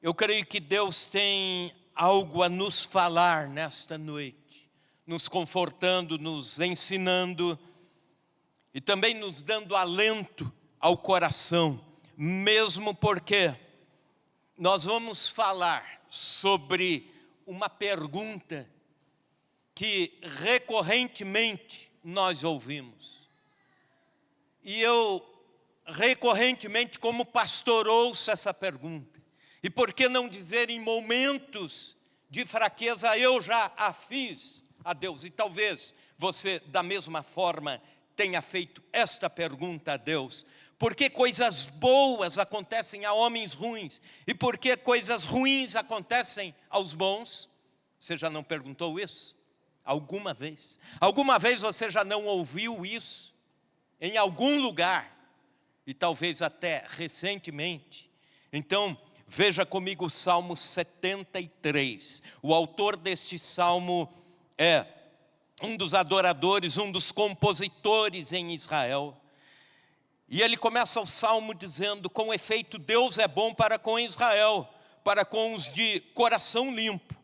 Eu creio que Deus tem algo a nos falar nesta noite, nos confortando, nos ensinando e também nos dando alento ao coração, mesmo porque nós vamos falar sobre uma pergunta que recorrentemente nós ouvimos. E eu recorrentemente como pastor ouço essa pergunta. E por que não dizer em momentos de fraqueza eu já a fiz a Deus? E talvez você da mesma forma tenha feito esta pergunta a Deus. Por que coisas boas acontecem a homens ruins? E por que coisas ruins acontecem aos bons? Você já não perguntou isso? Alguma vez? Alguma vez você já não ouviu isso? Em algum lugar? E talvez até recentemente. Então, veja comigo o Salmo 73. O autor deste salmo é um dos adoradores, um dos compositores em Israel. E ele começa o salmo dizendo: com efeito Deus é bom para com Israel, para com os de coração limpo.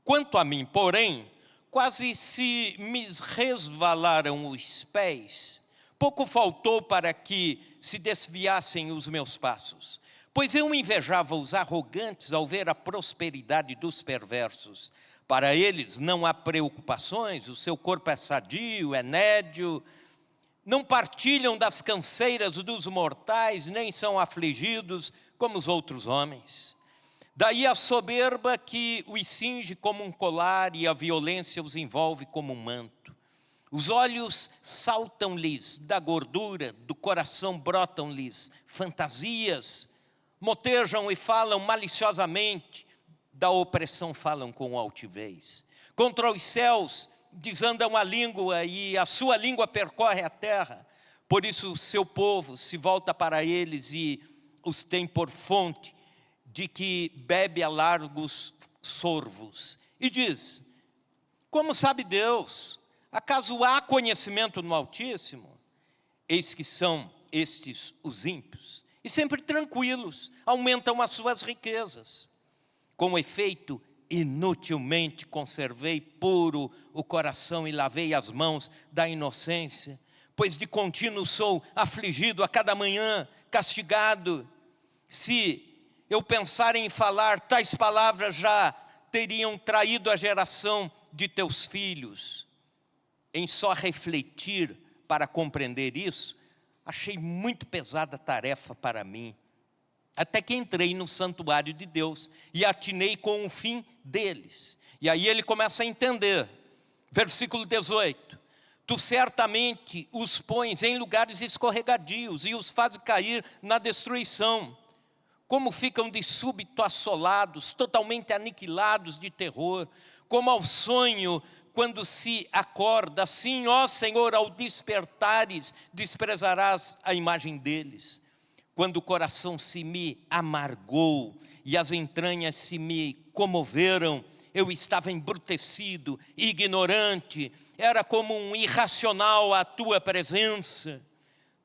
Quanto a mim, porém, quase se me resvalaram os pés, pouco faltou para que se desviassem os meus passos. Pois eu invejava os arrogantes ao ver a prosperidade dos perversos. Para eles não há preocupações, o seu corpo é sadio, é nédio, não partilham das canseiras dos mortais, nem são afligidos como os outros homens. Daí a soberba que os cinge como um colar e a violência os envolve como um manto. Os olhos saltam-lhes da gordura, do coração brotam-lhes fantasias, motejam e falam maliciosamente, da opressão falam com altivez. Contra os céus desandam a língua e a sua língua percorre a terra. Por isso o seu povo se volta para eles e os tem por fonte de que bebe a largos sorvos. E diz: como sabe Deus? Acaso há conhecimento no Altíssimo? Eis que são estes os ímpios, e sempre tranquilos, aumentam as suas riquezas. Com efeito, inutilmente conservei puro o coração e lavei as mãos da inocência, pois de contínuo sou afligido a cada manhã, castigado. Se eu pensar em falar, tais palavras já teriam traído a geração de teus filhos. Em só refletir para compreender isso, achei muito pesada a tarefa para mim. Até que entrei no santuário de Deus e atinei com o fim deles. E aí ele começa a entender. Versículo 18. Tu certamente os pões em lugares escorregadios e os fazes cair na destruição. Como ficam de súbito assolados, totalmente aniquilados de terror. Como ao sonho quando se acorda, assim, ó Senhor, ao despertares, desprezarás a imagem deles. Quando o coração se me amargou e as entranhas se me comoveram, eu estava embrutecido, ignorante, era como um irracional à tua presença.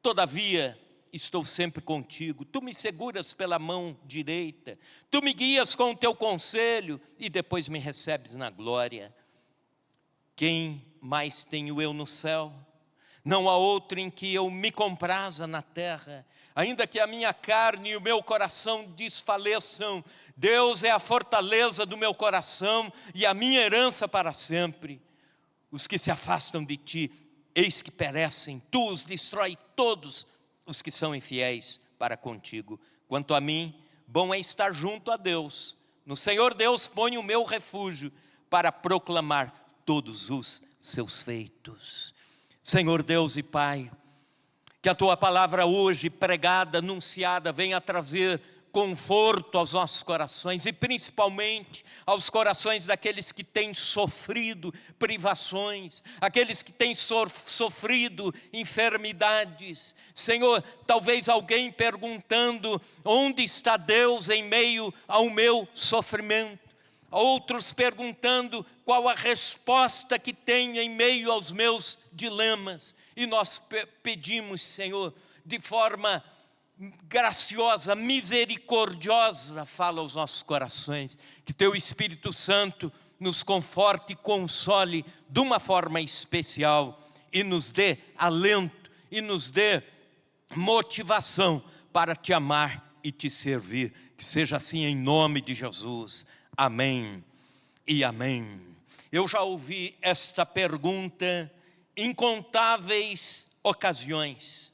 Todavia, estou sempre contigo, tu me seguras pela mão direita, tu me guias com o teu conselho e depois me recebes na glória. Quem mais tenho eu no céu? Não há outro em que eu me compraza na terra. Ainda que a minha carne e o meu coração desfaleçam, Deus é a fortaleza do meu coração e a minha herança para sempre. Os que se afastam de ti, eis que perecem, tu os destrói todos os que são infiéis para contigo. Quanto a mim, bom é estar junto a Deus. No Senhor Deus ponho o meu refúgio para proclamar todos os seus feitos. Senhor Deus e Pai, que a Tua palavra hoje pregada, anunciada, venha trazer conforto aos nossos corações e principalmente aos corações daqueles que têm sofrido privações, aqueles que têm sofrido enfermidades. Senhor, talvez alguém perguntando: onde está Deus em meio ao meu sofrimento? Outros perguntando qual a resposta que tem em meio aos meus dilemas. E nós pedimos, Senhor, de forma graciosa, misericordiosa fala aos nossos corações. Que teu Espírito Santo nos conforte e console de uma forma especial e nos dê alento e nos dê motivação para te amar e te servir. Que seja assim em nome de Jesus. Amém e amém. Eu já ouvi esta pergunta em incontáveis ocasiões,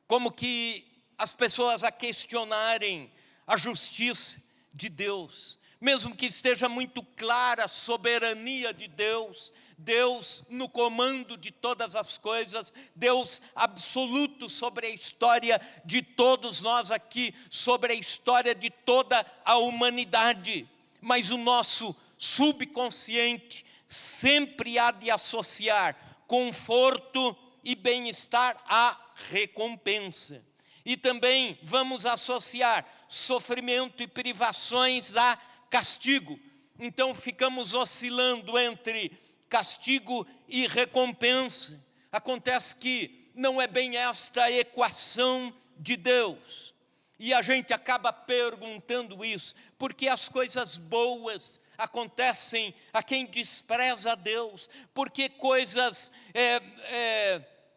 como que as pessoas a questionarem a justiça de Deus, mesmo que esteja muito clara a soberania de Deus, Deus no comando de todas as coisas, Deus absoluto sobre a história de todos nós aqui, sobre a história de toda a humanidade. Mas o nosso subconsciente sempre há de associar conforto e bem-estar à recompensa. E também vamos associar sofrimento e privações a castigo. Então ficamos oscilando entre castigo e recompensa. Acontece que não é bem esta a equação de Deus. E a gente acaba perguntando isso, porque as coisas boas acontecem a quem despreza a Deus, porque coisas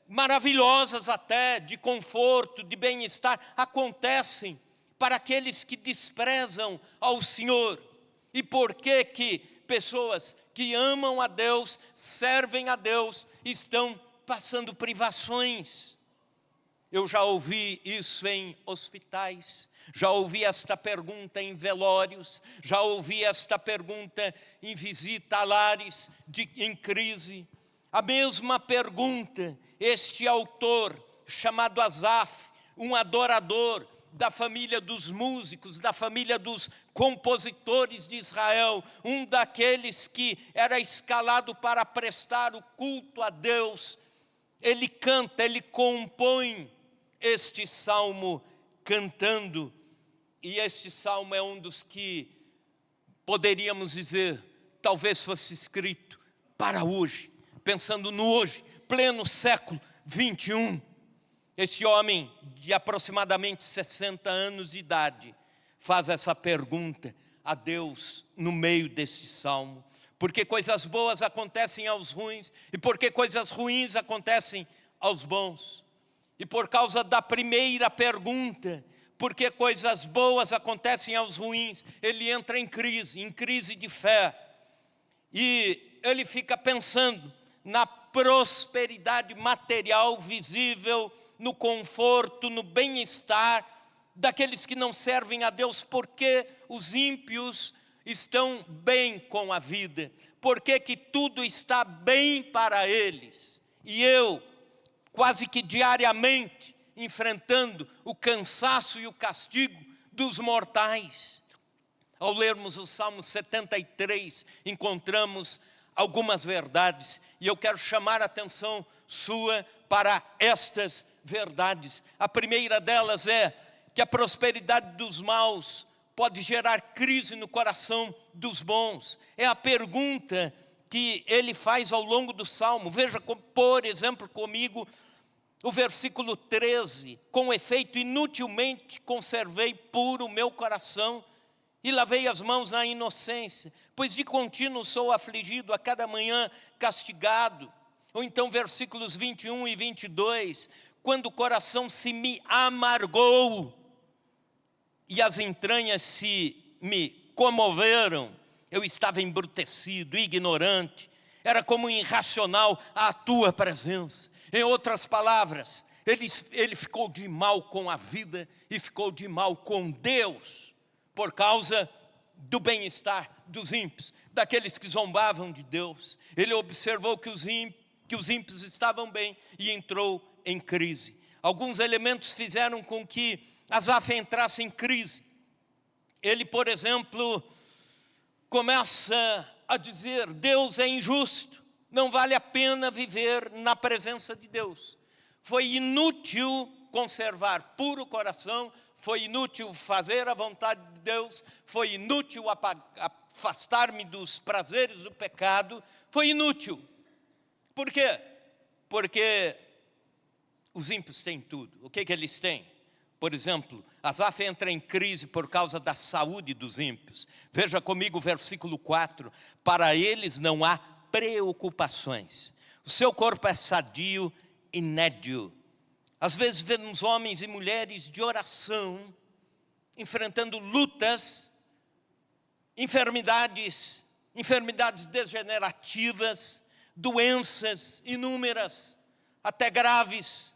maravilhosas até, de conforto, de bem-estar, acontecem para aqueles que desprezam ao Senhor. E por que pessoas que amam a Deus, servem a Deus, estão passando privações? Eu já ouvi isso em hospitais, já ouvi esta pergunta em velórios, já ouvi esta pergunta em visita a lares em crise. A mesma pergunta, este autor chamado Asaf, um adorador da família dos músicos, da família dos compositores de Israel, um daqueles que era escalado para prestar o culto a Deus, ele canta, ele compõe este salmo cantando, e este salmo é um dos que poderíamos dizer, talvez fosse escrito para hoje, pensando no hoje, pleno século 21. Este homem de aproximadamente 60 anos de idade faz essa pergunta a Deus no meio deste salmo. Por que coisas boas acontecem aos ruins e por que coisas ruins acontecem aos bons? E por causa da primeira pergunta, por que coisas boas acontecem aos ruins, ele entra em crise de fé. E ele fica pensando na prosperidade material visível, no conforto, no bem-estar daqueles que não servem a Deus. Porque os ímpios estão bem com a vida? Por que tudo está bem para eles? E eu, quase que diariamente, enfrentando o cansaço e o castigo dos mortais. Ao lermos o Salmo 73, encontramos algumas verdades, e eu quero chamar a atenção sua para estas verdades. A primeira delas é que a prosperidade dos maus pode gerar crise no coração dos bons. É a pergunta que ele faz ao longo do Salmo. Veja, por exemplo, comigo, o versículo 13. Com efeito, inutilmente conservei puro o meu coração e lavei as mãos na inocência, pois de contínuo sou afligido, a cada manhã castigado. Ou então versículos 21 e 22, quando o coração se me amargou e as entranhas se me comoveram, eu estava embrutecido, ignorante, era como irracional à tua presença. Em outras palavras, ele ficou de mal com a vida e ficou de mal com Deus, por causa do bem-estar dos ímpios, daqueles que zombavam de Deus. Ele observou que os ímpios estavam bem e entrou em crise. Alguns elementos fizeram com que Asaf entrasse em crise. Ele, por exemplo, começa a dizer: Deus é injusto, não vale a pena viver na presença de Deus. Foi inútil conservar puro o coração, foi inútil fazer a vontade de Deus, foi inútil afastar-me dos prazeres do pecado, foi inútil. Por quê? Porque os ímpios têm tudo. O que eles têm? Por exemplo, Asaf entra em crise por causa da saúde dos ímpios. Veja comigo o versículo 4. Para eles não há preocupações. O seu corpo é sadio e nédio. Às vezes vemos homens e mulheres de oração, enfrentando lutas, enfermidades degenerativas, doenças inúmeras, até graves,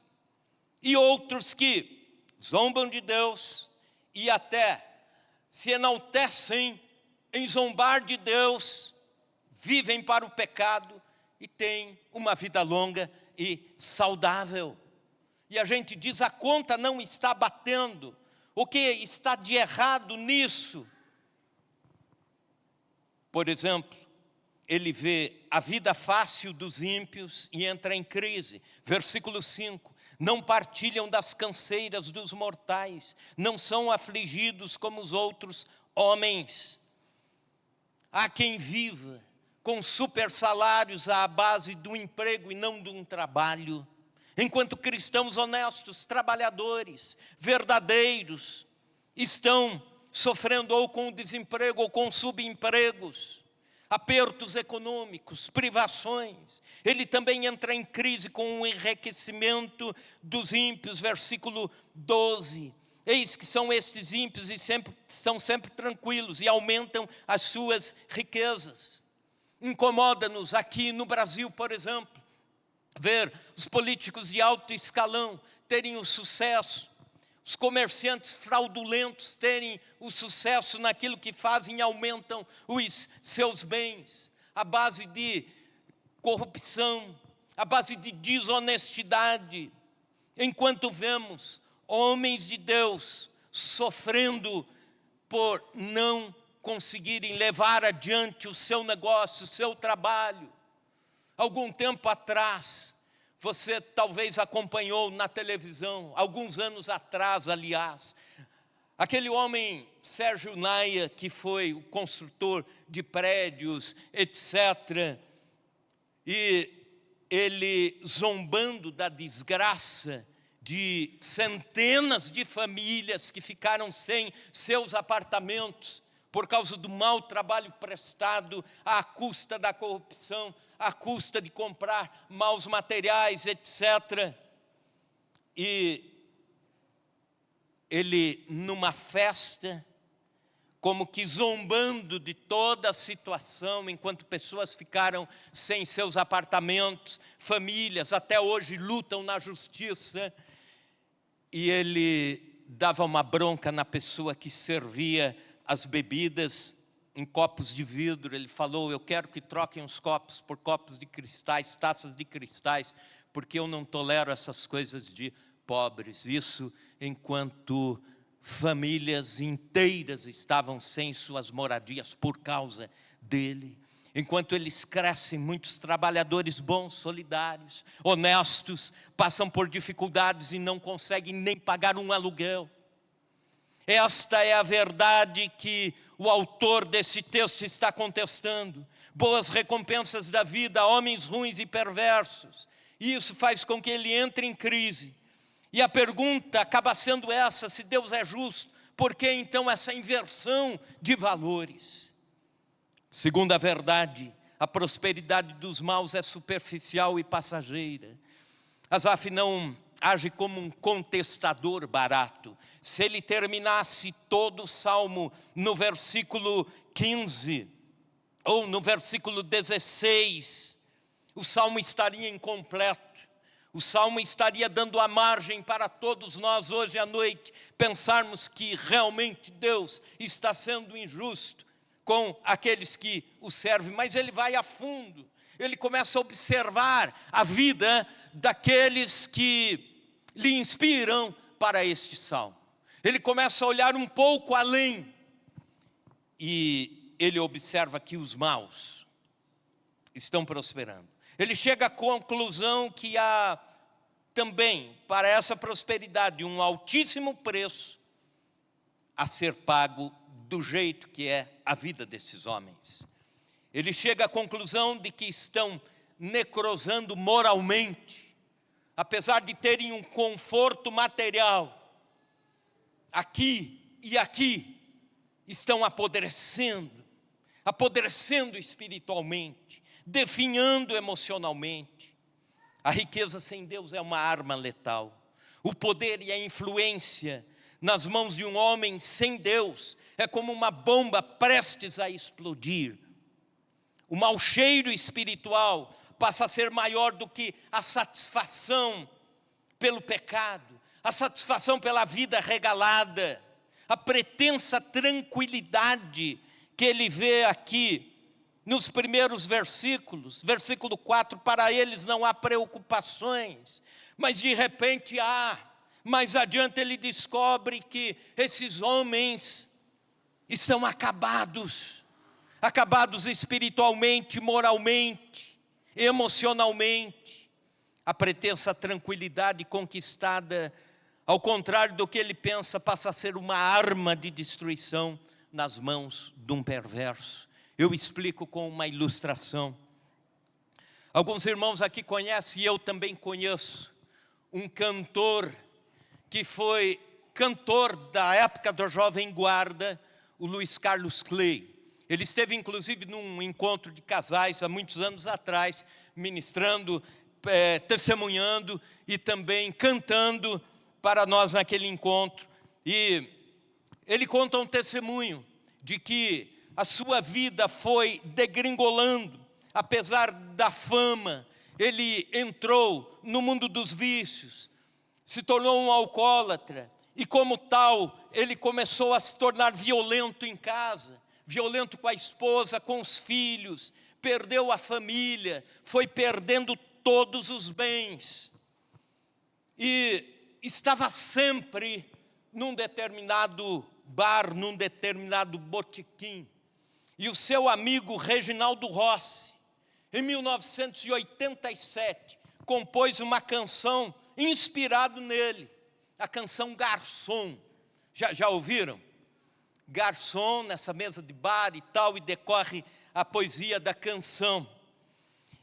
e outros que zombam de Deus e até se enaltecem em zombar de Deus, vivem para o pecado e têm uma vida longa e saudável. E a gente diz, a conta não está batendo. O que está de errado nisso? Por exemplo, ele vê a vida fácil dos ímpios e entra em crise. Versículo 5. Não partilham das canseiras dos mortais, não são afligidos como os outros homens. Há quem viva com super salários à base do emprego e não de um trabalho. Enquanto cristãos honestos, trabalhadores, verdadeiros, estão sofrendo ou com desemprego ou com subempregos, apertos econômicos, privações. Ele também entra em crise com o enriquecimento dos ímpios, versículo 12. Eis que são estes ímpios e estão sempre tranquilos e aumentam as suas riquezas. Incomoda-nos aqui no Brasil, por exemplo, ver os políticos de alto escalão terem o sucesso, os comerciantes fraudulentos terem o sucesso naquilo que fazem e aumentam os seus bens, à base de corrupção, à base de desonestidade, enquanto vemos homens de Deus sofrendo por não conseguirem levar adiante o seu negócio, o seu trabalho. Algum tempo atrás, você talvez acompanhou na televisão, alguns anos atrás, aliás, aquele homem, Sérgio Naia, que foi o construtor de prédios, etc., e ele zombando da desgraça de centenas de famílias que ficaram sem seus apartamentos, por causa do mau trabalho prestado, à custa da corrupção, à custa de comprar maus materiais, etc. E ele, numa festa, como que zombando de toda a situação, enquanto pessoas ficaram sem seus apartamentos, famílias até hoje lutam na justiça, e ele dava uma bronca na pessoa que servia as bebidas em copos de vidro. Ele falou, eu quero que troquem os copos por copos de cristais, taças de cristais, porque eu não tolero essas coisas de pobres. Isso enquanto famílias inteiras estavam sem suas moradias por causa dele. Enquanto eles crescem, muitos trabalhadores bons, solidários, honestos, passam por dificuldades e não conseguem nem pagar um aluguel. Esta é a verdade que o autor desse texto está contestando. Boas recompensas da vida a homens ruins e perversos. E isso faz com que ele entre em crise. E a pergunta acaba sendo essa: se Deus é justo, por que então essa inversão de valores? Segunda verdade, a prosperidade dos maus é superficial e passageira. Asaf não age como um contestador barato. Se ele terminasse todo o salmo no versículo 15, ou no versículo 16, o salmo estaria incompleto. O salmo estaria dando a margem para todos nós hoje à noite pensarmos que realmente Deus está sendo injusto com aqueles que o servem, mas ele vai a fundo. Ele começa a observar a vida daqueles que lhe inspiram para este salmo. Ele começa a olhar um pouco além e ele observa que os maus estão prosperando. Ele chega à conclusão que há também para essa prosperidade um altíssimo preço a ser pago do jeito que é a vida desses homens. Ele chega à conclusão de que estão necrosando moralmente, apesar de terem um conforto material, aqui e aqui estão apodrecendo espiritualmente, definhando emocionalmente. A riqueza sem Deus é uma arma letal. O poder e a influência nas mãos de um homem sem Deus é como uma bomba prestes a explodir. O mau cheiro espiritual passa a ser maior do que a satisfação pelo pecado, a satisfação pela vida regalada, a pretensa tranquilidade que ele vê aqui nos primeiros versículos. Versículo 4, para eles não há preocupações, mas de repente há. Mais adiante ele descobre que esses homens estão acabados espiritualmente, moralmente, emocionalmente. A pretensa tranquilidade conquistada, ao contrário do que ele pensa, passa a ser uma arma de destruição nas mãos de um perverso. Eu explico com uma ilustração. Alguns irmãos aqui conhecem, e eu também conheço, um cantor que foi cantor da época da Jovem Guarda, o Luiz Carlos Clay. Ele esteve inclusive num encontro de casais há muitos anos atrás, ministrando, testemunhando e também cantando para nós naquele encontro. E ele conta um testemunho de que a sua vida foi degringolando, apesar da fama. Ele entrou no mundo dos vícios, se tornou um alcoólatra, e como tal, ele começou a se tornar violento em casa, violento com a esposa, com os filhos, perdeu a família, foi perdendo todos os bens, e estava sempre num determinado bar, num determinado botequim. E o seu amigo Reginaldo Rossi, em 1987, compôs uma canção inspirado nele, a canção Garçom. Já ouviram? Garçom, nessa mesa de bar e tal, e decorre a poesia da canção.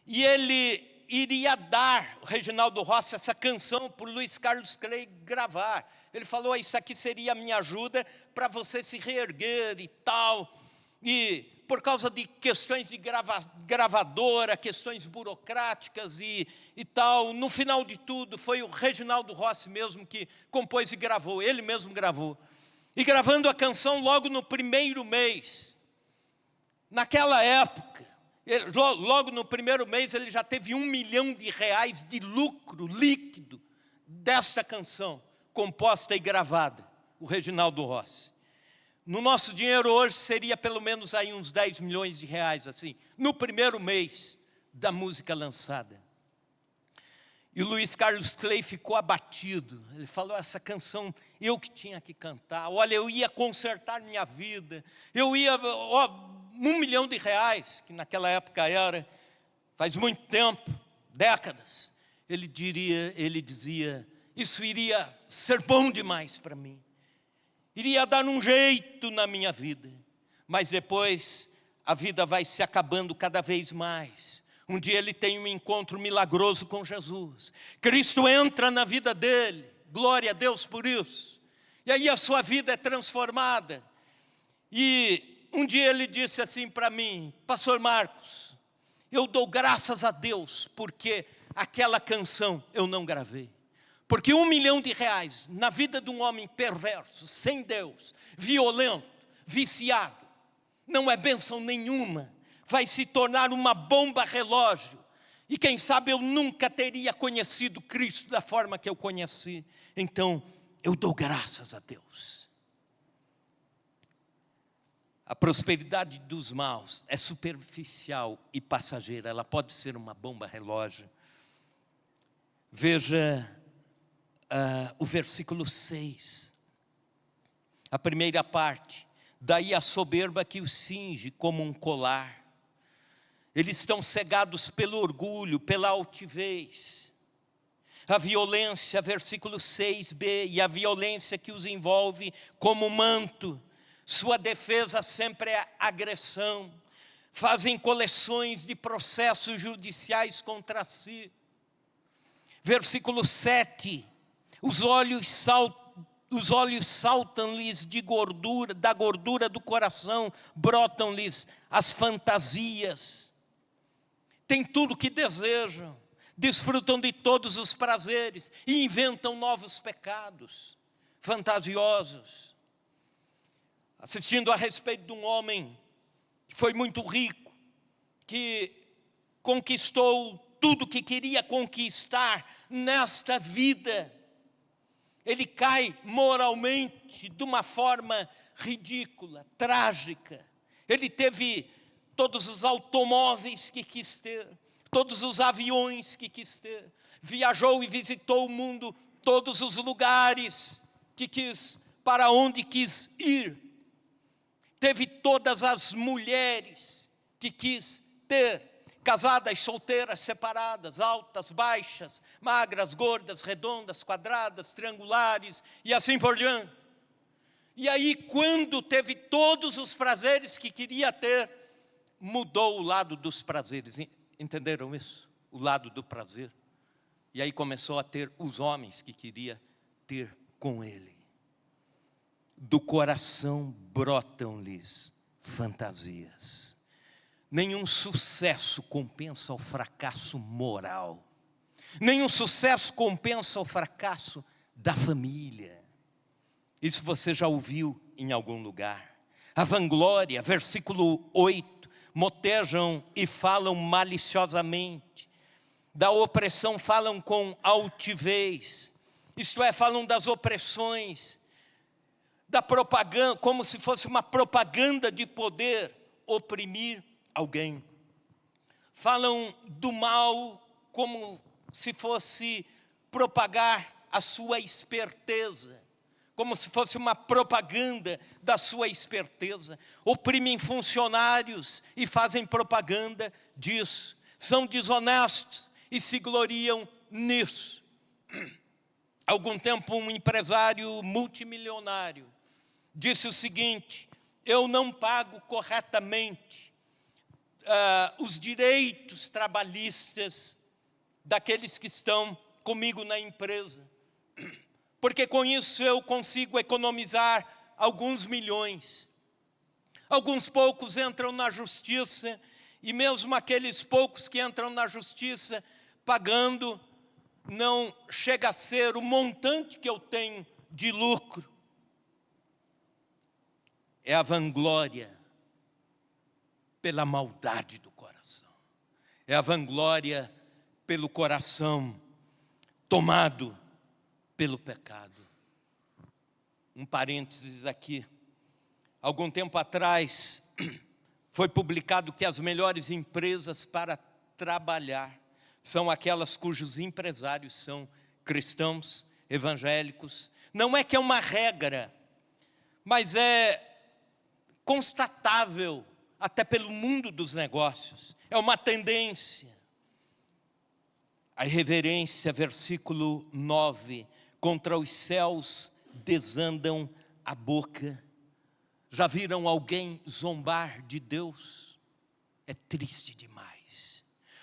E ele iria dar, o Reginaldo Rossi, essa canção para o Luiz Carlos Clay gravar. Ele falou, isso aqui seria a minha ajuda para você se reerguer e tal. E por causa de questões de gravadora, questões burocráticas e tal, no final de tudo, foi o Reginaldo Rossi mesmo que compôs e gravou, ele mesmo gravou. E gravando a canção logo no primeiro mês, naquela época, logo no primeiro mês ele já teve R$1 milhão de lucro líquido desta canção, composta e gravada, o Reginaldo Rossi. No nosso dinheiro hoje seria pelo menos aí uns R$10 milhões, assim, no primeiro mês da música lançada. E o Luiz Carlos Clay ficou abatido. Ele falou, essa canção eu que tinha que cantar. Olha, eu ia consertar minha vida. Eu ia, R$1 milhão, que naquela época era, faz muito tempo, décadas. Ele dizia, isso iria ser bom demais para mim. Iria dar um jeito na minha vida. Mas depois a vida vai se acabando cada vez mais. Um dia ele tem um encontro milagroso com Jesus. Cristo entra na vida dele. Glória a Deus por isso. E aí a sua vida é transformada. E um dia ele disse assim para mim, Pastor Marcos, eu dou graças a Deus porque aquela canção eu não gravei. Porque R$1 milhão na vida de um homem perverso, sem Deus, violento, viciado, não é bênção nenhuma. Vai se tornar uma bomba relógio. E quem sabe eu nunca teria conhecido Cristo da forma que eu conheci. Então, eu dou graças a Deus. A prosperidade dos maus é superficial e passageira. Ela pode ser uma bomba relógio. Veja o versículo 6. A primeira parte. Daí a soberba que os cinge como um colar. Eles estão cegados pelo orgulho, pela altivez. A violência, versículo 6b, e a violência que os envolve como manto. Sua defesa sempre é agressão. Fazem coleções de processos judiciais contra si. Versículo 7, os olhos os olhos saltam-lhes de gordura, da gordura do coração, brotam-lhes as fantasias. Tem tudo o que desejam, desfrutam de todos os prazeres e inventam novos pecados fantasiosos. Assistindo a respeito de um homem que foi muito rico, que conquistou tudo que queria conquistar nesta vida. Ele cai moralmente de uma forma ridícula, trágica. Ele teve todos os automóveis que quis ter, todos os aviões que quis ter. Viajou e visitou o mundo, todos os lugares que quis, para onde quis ir. Teve todas as mulheres que quis ter, casadas, solteiras, separadas, altas, baixas, magras, gordas, redondas, quadradas, triangulares e assim por diante. E aí, quando teve todos os prazeres que queria ter, mudou o lado dos prazeres. Entenderam isso? O lado do prazer. E aí começou a ter os homens que queria ter com ele. Do coração brotam-lhes fantasias. Nenhum sucesso compensa o fracasso moral. Nenhum sucesso compensa o fracasso da família. Isso você já ouviu em algum lugar. A vanglória, versículo 8, motejam e falam maliciosamente. Da opressão falam com altivez. Isto é, falam das opressões, da propaganda, como se fosse uma propaganda de poder oprimir alguém. Falam do mal como se fosse propagar a sua esperteza, como se fosse uma propaganda da sua esperteza. Oprimem funcionários e fazem propaganda disso. São desonestos e se gloriam nisso. Algum tempo um empresário multimilionário disse o seguinte: eu não pago corretamente os direitos trabalhistas daqueles que estão comigo na empresa, porque com isso eu consigo economizar alguns milhões. Alguns poucos entram na justiça, e mesmo aqueles poucos que entram na justiça pagando, não chega a ser o montante que eu tenho de lucro. É a vanglória pela maldade do coração. É a vanglória pelo coração tomado pelo pecado. Um parênteses aqui. Algum tempo atrás, foi publicado que as melhores empresas para trabalhar são aquelas cujos empresários são cristãos, evangélicos. Não é que é uma regra, mas é constatável até pelo mundo dos negócios. É uma tendência. A irreverência, versículo 9, contra os céus desandam a boca. Já viram alguém zombar de Deus? É triste demais.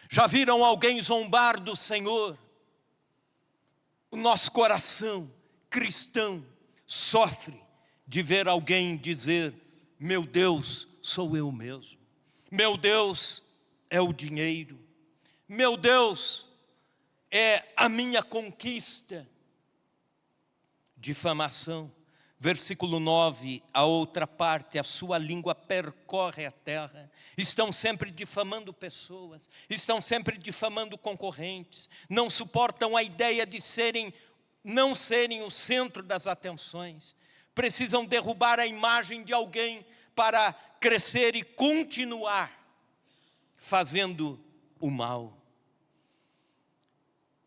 Já viram alguém zombar do Senhor? O nosso coração cristão sofre de ver alguém dizer: meu Deus, sou eu mesmo. Meu Deus é o dinheiro. Meu Deus é a minha conquista. Difamação. Versículo 9, a outra parte: a sua língua percorre a terra. Estão sempre difamando pessoas, estão sempre difamando concorrentes, não suportam a ideia de não serem o centro das atenções. Precisam derrubar a imagem de alguém para crescer e continuar fazendo o mal.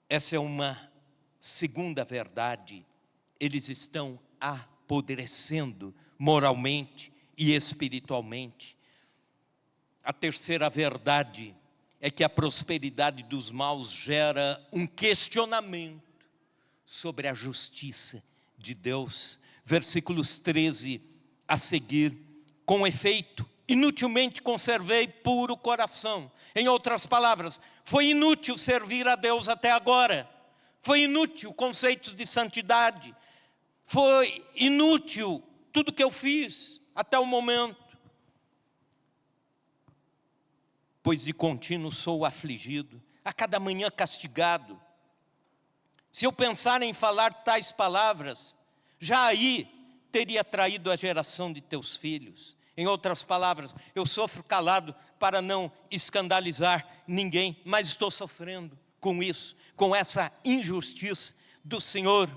Essa é uma segunda verdade. Eles estão apodrecendo moralmente e espiritualmente. A terceira verdade é que a prosperidade dos maus gera um questionamento sobre a justiça de Deus. Versículos 13 a seguir: com efeito, inutilmente conservei puro coração. Em outras palavras, foi inútil servir a Deus até agora. Foi inútil conceitos de santidade. Foi inútil tudo que eu fiz até o momento. Pois de contínuo sou afligido, a cada manhã castigado. Se eu pensar em falar tais palavras, já aí teria traído a geração de teus filhos. Em outras palavras, eu sofro calado para não escandalizar ninguém, mas estou sofrendo com isso, com essa injustiça do Senhor.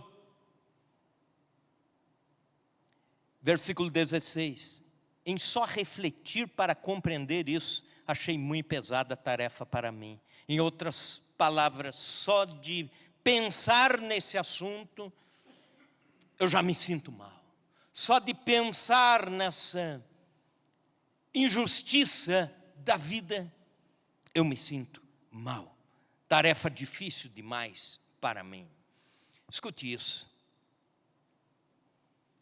Versículo 16. Em só refletir para compreender isso, achei muito pesada a tarefa para mim. Em outras palavras, só de pensar nesse assunto, eu já me sinto mal. Só de pensar nessa injustiça da vida, eu me sinto mal. Tarefa difícil demais para mim. Escute isso.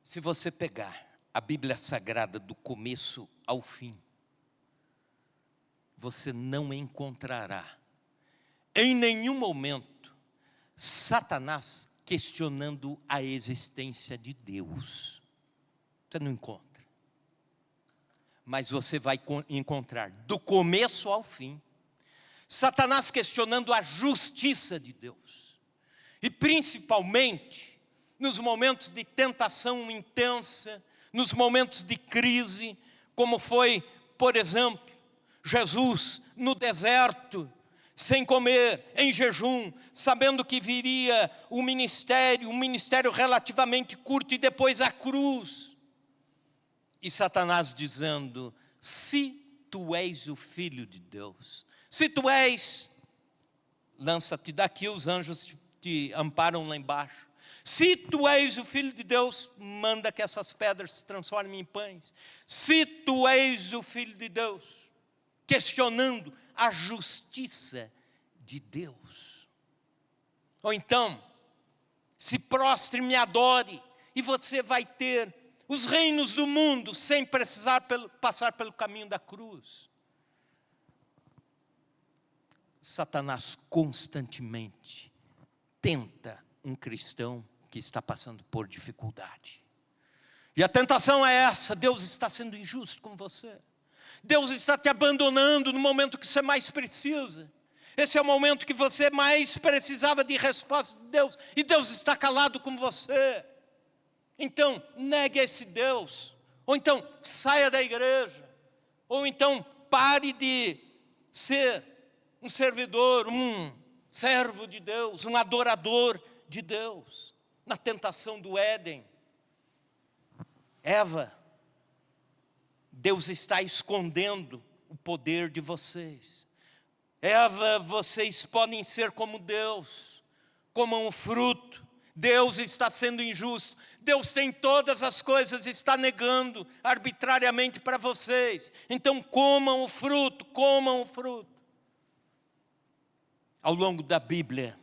Se você pegar a Bíblia Sagrada do começo ao fim, você não encontrará em nenhum momento Satanás questionando a existência de Deus. Você não encontra. Mas você vai encontrar, do começo ao fim, Satanás questionando a justiça de Deus. E principalmente, nos momentos de tentação intensa, nos momentos de crise, como foi, por exemplo, Jesus no deserto, sem comer, em jejum, sabendo que viria um ministério relativamente curto e depois a cruz. E Satanás dizendo, se tu és o Filho de Deus, se tu és, lança-te daqui, os anjos te amparam lá embaixo. Se tu és o Filho de Deus, manda que essas pedras se transformem em pães. Se tu és o Filho de Deus, questionando a justiça de Deus. Ou então, se prostre e me adore, e você vai ter os reinos do mundo sem precisar passar pelo caminho da cruz. Satanás constantemente tenta um cristão que está passando por dificuldade. E a tentação é essa: Deus está sendo injusto com você. Deus está te abandonando no momento que você mais precisa. Esse é o momento que você mais precisava de resposta de Deus, e Deus está calado com você. Então, negue esse Deus, ou então saia da igreja, ou então pare de ser um servidor, um servo de Deus, um adorador de Deus. Na tentação do Éden, Eva, Deus está escondendo o poder de vocês. Eva, vocês podem ser como Deus, comam o fruto. Deus está sendo injusto. Deus tem todas as coisas e está negando arbitrariamente para vocês. Então comam o fruto, comam o fruto. Ao longo da Bíblia,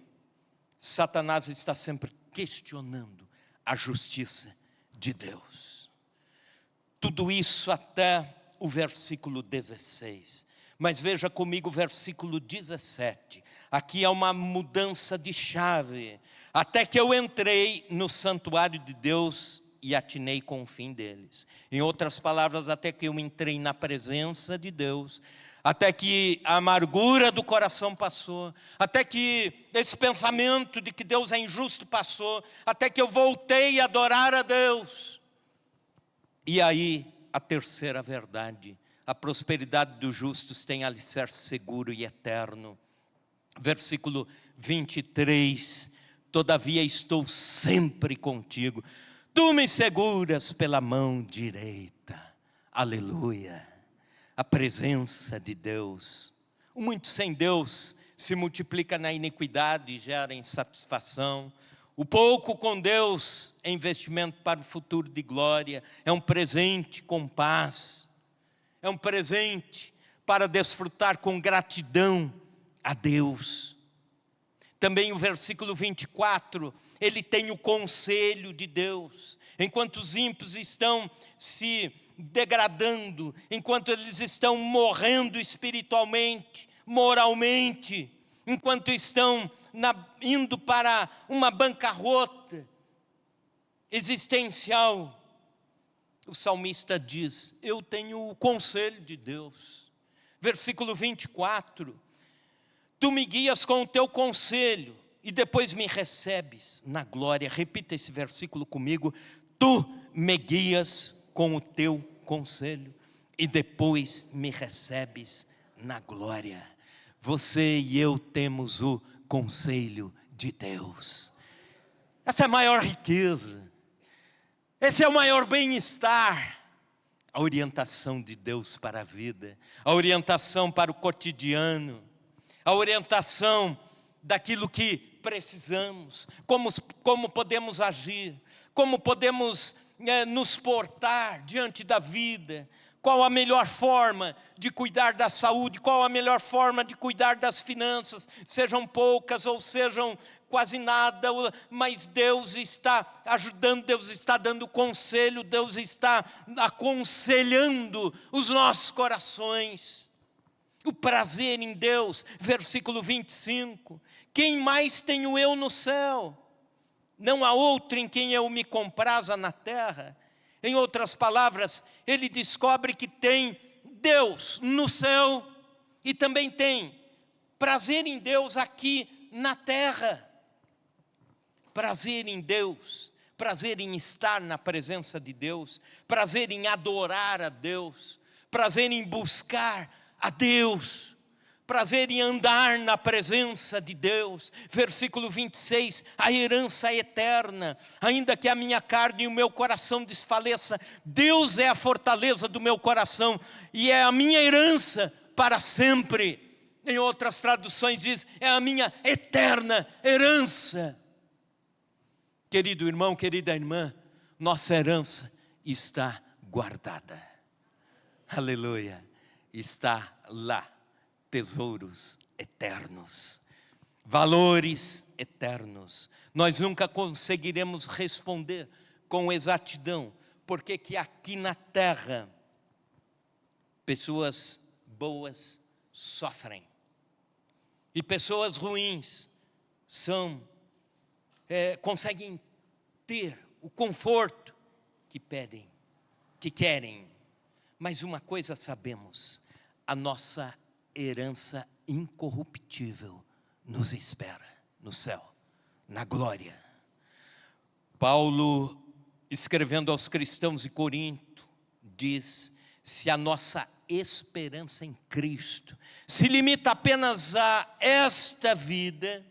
Satanás está sempre questionando a justiça de Deus. Tudo isso até o versículo 16. Mas veja comigo o versículo 17. Aqui há uma mudança de chave. Até que eu entrei no santuário de Deus e atinei com o fim deles. Em outras palavras, até que eu entrei na presença de Deus, até que a amargura do coração passou, até que esse pensamento de que Deus é injusto passou, até que eu voltei a adorar a Deus. E aí, a terceira verdade: a prosperidade dos justos tem alicerce seguro e eterno. Versículo 23, todavia estou sempre contigo, tu me seguras pela mão direita. Aleluia, a presença de Deus. O muito sem Deus se multiplica na iniquidade e gera insatisfação. O pouco com Deus é investimento para o futuro de glória, é um presente com paz, é um presente para desfrutar com gratidão a Deus. Também o versículo 24, ele tem o conselho de Deus. Enquanto os ímpios estão se degradando, enquanto eles estão morrendo espiritualmente, moralmente, enquanto estão indo para uma bancarrota, existencial, o salmista diz: eu tenho o conselho de Deus. Versículo 24: tu me guias com o teu conselho e depois me recebes na glória. Repita esse versículo comigo: tu me guias com o teu conselho e depois me recebes na glória. Você e eu temos o conselho de Deus. Essa é a maior riqueza, esse é o maior bem-estar. A orientação de Deus para a vida, a orientação para o cotidiano, a orientação daquilo que precisamos, como podemos agir, como podemos nos portar diante da vida, qual a melhor forma de cuidar da saúde, qual a melhor forma de cuidar das finanças, sejam poucas ou sejam quase nada, mas Deus está ajudando, Deus está dando conselho, Deus está aconselhando os nossos corações. O prazer em Deus, versículo 25: quem mais tenho eu no céu? Não há outro em quem eu me compraza na terra. Em outras palavras, ele descobre que tem Deus no céu e também tem prazer em Deus aqui na terra. Prazer em Deus, prazer em estar na presença de Deus, prazer em adorar a Deus, prazer em buscar a Deus, prazer em andar na presença de Deus. Versículo 26, a herança eterna, ainda que a minha carne e o meu coração desfaleça, Deus é a fortaleza do meu coração e é a minha herança para sempre. Em outras traduções diz, é a minha eterna herança. Querido irmão, querida irmã, nossa herança está guardada. Aleluia, está lá. Tesouros eternos, valores eternos. Nós nunca conseguiremos responder com exatidão porque que aqui na terra pessoas boas sofrem e pessoas ruins conseguem ter o conforto que pedem, que querem. Mas uma coisa sabemos: a nossa herança incorruptível nos espera no céu, na glória. Paulo, escrevendo aos cristãos de Corinto, diz: se a nossa esperança em Cristo se limita apenas a esta vida,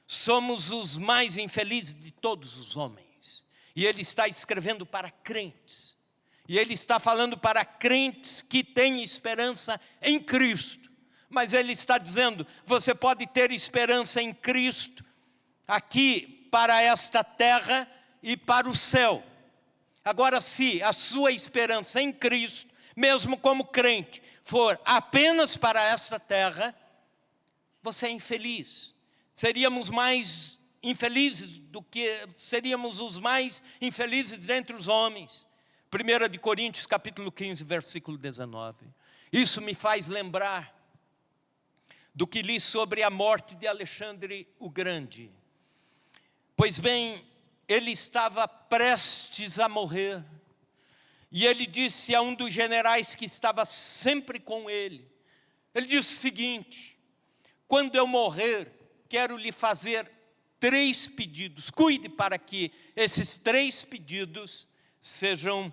somos os mais infelizes de todos os homens. E ele está escrevendo para crentes. E ele está falando para crentes que têm esperança em Cristo. Mas ele está dizendo, você pode ter esperança em Cristo aqui para esta terra e para o céu. Agora, se a sua esperança em Cristo, mesmo como crente, for apenas para esta terra, você é infeliz. Seríamos mais infelizes seríamos os mais infelizes dentre os homens. 1 de Coríntios capítulo 15, versículo 19. Isso me faz lembrar do que li sobre a morte de Alexandre o Grande. Pois bem, ele estava prestes a morrer, e ele disse a um dos generais que estava sempre com ele, ele disse o seguinte: quando eu morrer, quero lhe fazer 3 pedidos, cuide para que esses 3 pedidos sejam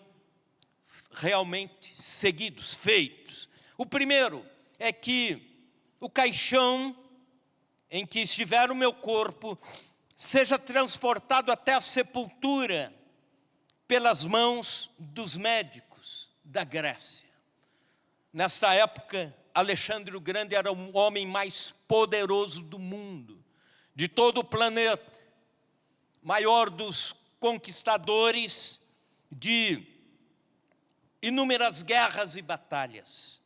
realmente seguidos, feitos. O primeiro é que o caixão em que estiver o meu corpo seja transportado até a sepultura pelas mãos dos médicos da Grécia. Nesta época, Alexandre o Grande era o homem mais poderoso do mundo, de todo o planeta, maior dos conquistadores de inúmeras guerras e batalhas,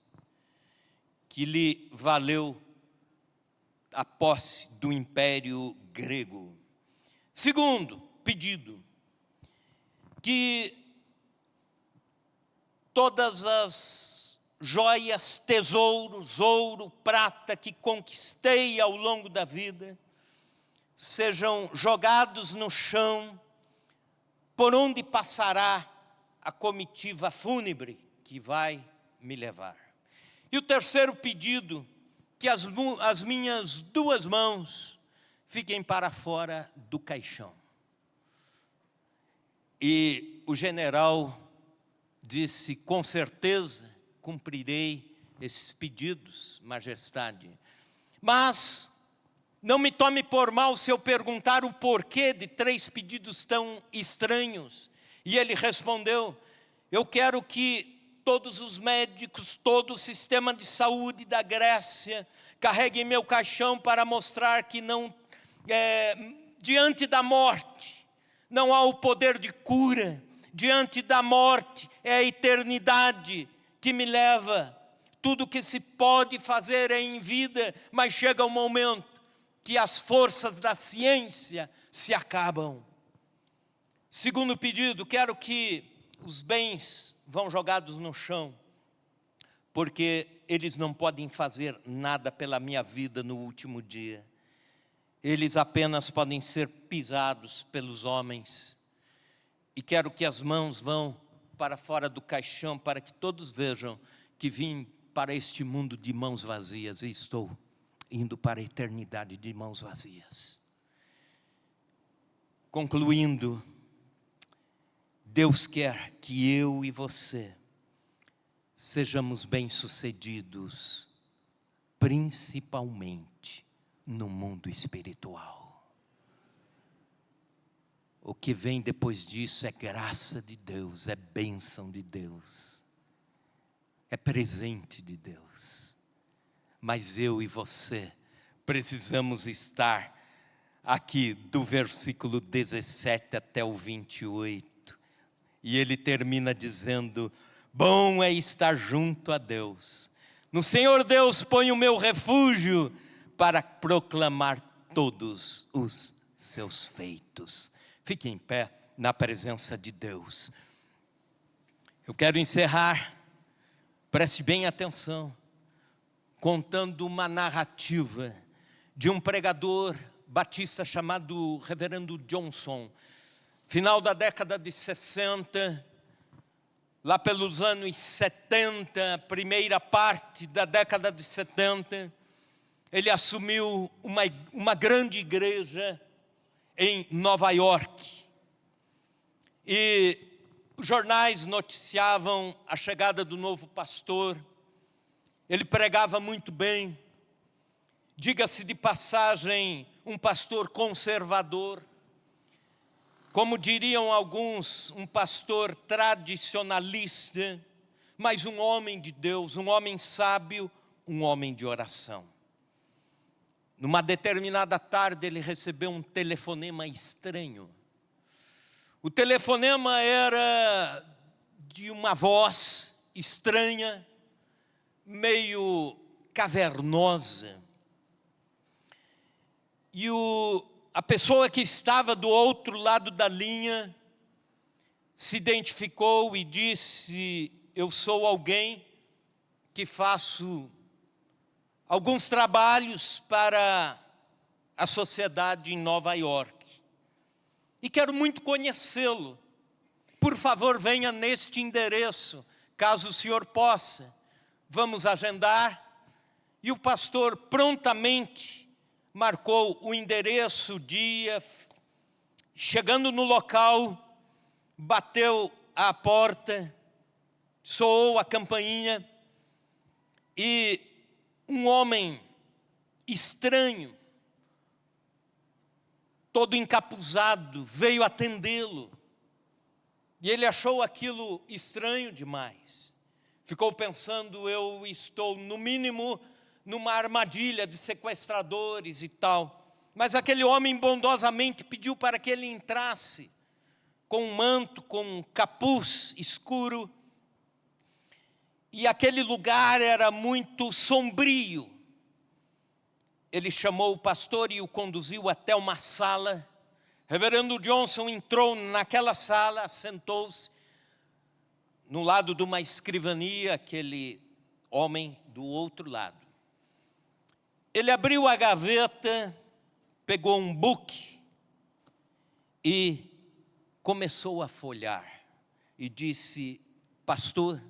que lhe valeu a posse do Império Grego. Segundo pedido, que todas as joias, tesouros, ouro, prata que conquistei ao longo da vida, sejam jogados no chão por onde passará a comitiva fúnebre que vai me levar. E o terceiro pedido, que as minhas duas mãos fiquem para fora do caixão. E o general disse: com certeza cumprirei esses pedidos, majestade. Mas não me tome por mal se eu perguntar o porquê de 3 pedidos tão estranhos. E ele respondeu: eu quero que todos os médicos, todo o sistema de saúde da Grécia carreguem meu caixão para mostrar que não, diante da morte, não há o poder de cura. Diante da morte é a eternidade que me leva. Tudo que se pode fazer é em vida, mas chega um momento que as forças da ciência se acabam. Segundo pedido, quero que os bens vão jogados no chão, porque eles não podem fazer nada pela minha vida no último dia. Eles apenas podem ser pisados pelos homens. E quero que as mãos vão para fora do caixão, para que todos vejam que vim para este mundo de mãos vazias e estou indo para a eternidade de mãos vazias. Concluindo, Deus quer que eu e você sejamos bem-sucedidos, principalmente no mundo espiritual. O que vem depois disso é graça de Deus, é bênção de Deus, é presente de Deus. Mas eu e você precisamos estar aqui do versículo 17 até o 28. E ele termina dizendo: bom é estar junto a Deus. No Senhor Deus ponho o meu refúgio para proclamar todos os seus feitos. Fique em pé na presença de Deus. Eu quero encerrar, preste bem atenção, contando uma narrativa de um pregador batista chamado Reverendo Johnson. Final da década de 60, lá pelos anos 70, primeira parte da década de 70, ele assumiu uma grande igreja em Nova York. E os jornais noticiavam a chegada do novo pastor. Ele pregava muito bem. Diga-se de passagem, um pastor conservador. Como diriam alguns, um pastor tradicionalista, mas um homem de Deus, um homem sábio, um homem de oração. Numa determinada tarde ele recebeu um telefonema estranho. O telefonema era de uma voz estranha, meio cavernosa. E a pessoa que estava do outro lado da linha se identificou e disse: eu sou alguém que faço alguns trabalhos para a sociedade em Nova York. E quero muito conhecê-lo. Por favor, venha neste endereço, caso o senhor possa. Vamos agendar. E o pastor prontamente marcou o endereço, o dia. Chegando no local, bateu à porta, soou a campainha e um homem estranho, todo encapuzado, veio atendê-lo. E ele achou aquilo estranho demais. Ficou pensando: eu estou no mínimo numa armadilha de sequestradores e tal. Mas aquele homem bondosamente pediu para que ele entrasse com um manto, com um capuz escuro. E aquele lugar era muito sombrio. Ele chamou o pastor e o conduziu até uma sala. Reverendo Johnson entrou naquela sala, sentou-se no lado de uma escrivania, aquele homem do outro lado. Ele abriu a gaveta, pegou um book e começou a folhear e disse: pastor,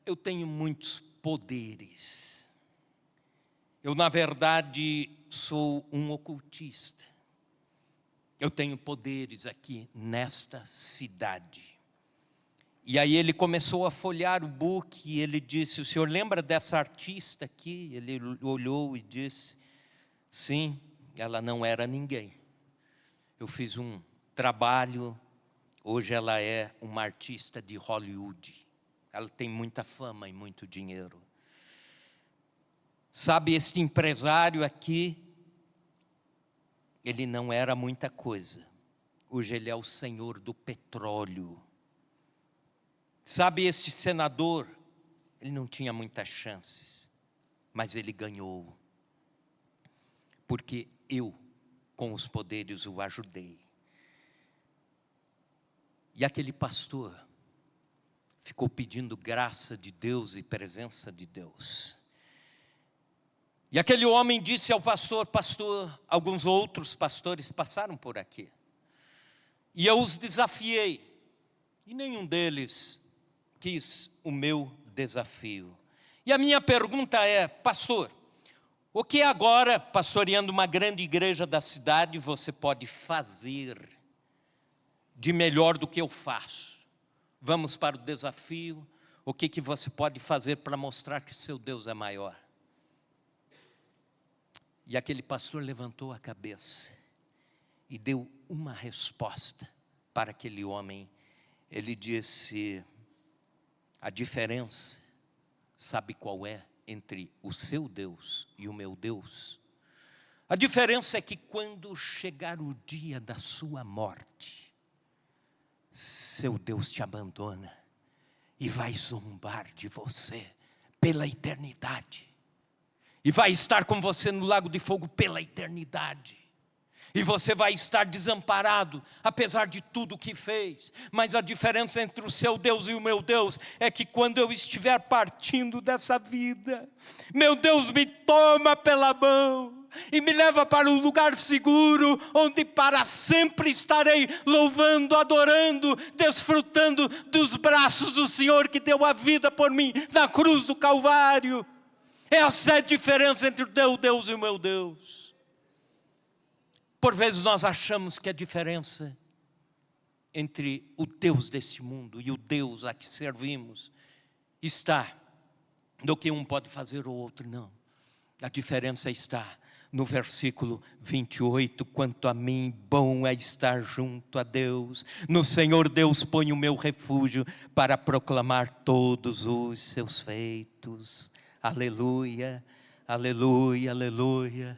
eu tenho muitos poderes. Eu, na verdade, sou um ocultista. Eu tenho poderes aqui nesta cidade. E aí ele começou a folhear o book e ele disse: o senhor lembra dessa artista aqui? Ele olhou e disse: sim, ela não era ninguém. Eu fiz um trabalho, hoje ela é uma artista de Hollywood. Ela tem muita fama e muito dinheiro. Sabe, este empresário aqui, ele não era muita coisa. Hoje ele é o senhor do petróleo. Sabe, este senador, ele não tinha muitas chances, mas ele ganhou. Porque eu, com os poderes, o ajudei. E aquele pastor ficou pedindo graça de Deus e presença de Deus. E aquele homem disse ao pastor: pastor, alguns outros pastores passaram por aqui. E eu os desafiei. E nenhum deles quis o meu desafio. E a minha pergunta é: pastor, o que agora, pastoreando uma grande igreja da cidade, você pode fazer de melhor do que eu faço? Vamos para o desafio. O que você pode fazer para mostrar que seu Deus é maior? E aquele pastor levantou a cabeça e deu uma resposta para aquele homem. Ele disse: a diferença, sabe qual é entre o seu Deus e o meu Deus? A diferença é que quando chegar o dia da sua morte, seu Deus te abandona e vai zombar de você pela eternidade. E vai estar com você no lago de fogo pela eternidade. E você vai estar desamparado, apesar de tudo que fez. Mas a diferença entre o seu Deus e o meu Deus é que quando eu estiver partindo dessa vida, meu Deus me toma pela mão e me leva para um lugar seguro, onde para sempre estarei louvando, adorando, desfrutando dos braços do Senhor que deu a vida por mim na cruz do Calvário. Essa é a diferença entre o teu Deus e o meu Deus. Por vezes nós achamos que a diferença entre o Deus desse mundo e o Deus a que servimos está no que um pode fazer ou outro. Não, a diferença está no versículo 28, quanto a mim, bom é estar junto a Deus. No Senhor Deus ponho o meu refúgio para proclamar todos os seus feitos. Aleluia, aleluia, aleluia.